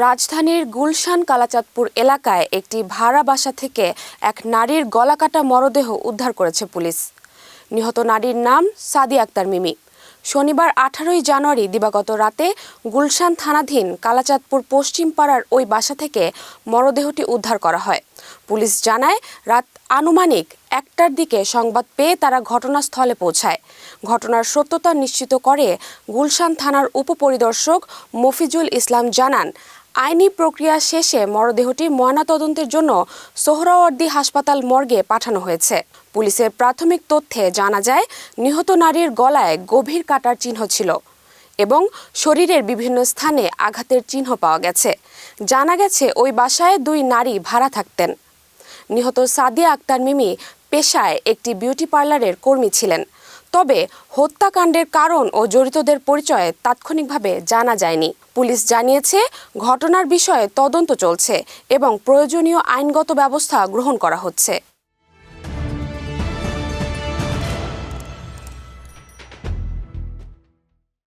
রাজধানীর গুলশান কালাচাঁদপুর এলাকায় একটি ভাড়া বাসা থেকে এক নারীর গলাকাটা মরদেহ উদ্ধার করেছে পুলিশ। নিহত নারীর নাম সাদিয়া আক্তার মিমি। শনিবার 18 জানুয়ারি দিবাগত রাতে গুলশান থানাধীন কালাচাঁদপুর পশ্চিম পাড়ার ওই বাসা থেকে মরদেহটি উদ্ধার করা হয়। পুলিশ জানায়, রাত আনুমানিক 1টার দিকে সংবাদ পেয়ে তারা ঘটনাস্থলে পৌঁছায়। ঘটনার সত্যতা নিশ্চিত করে গুলশান থানার উপপরিদর্শক মফিজুল ইসলাম জানান, আইনি প্রক্রিয়া শেষে মরদেহটি ময়নাতদন্তের জন্য সোহরাওয়ার্দী হাসপাতাল মর্গে পাঠানো হয়েছে। পুলিশের প্রাথমিক তথ্যে জানা যায়, নিহত নারীর গলায় গভীর কাটার চিহ্ন ছিল এবং শরীরের বিভিন্ন স্থানে আঘাতের চিহ্ন পাওয়া গেছে। জানা গেছে, ওই বাসায় 2 নারী ভাড়া থাকতেন। নিহত সাদিয়া আক্তার মিমি পেশায় একটি বিউটি পার্লারের কর্মী ছিলেন। তবে হত্যাকাণ্ডের কারণ ও জড়িতদের পরিচয় তাৎক্ষণিকভাবে জানা যায়নি। পুলিশ জানিয়েছে, ঘটনার বিষয়ে তদন্ত চলছে এবং প্রয়োজনীয় আইনগত ব্যবস্থা গ্রহণ করা হচ্ছে।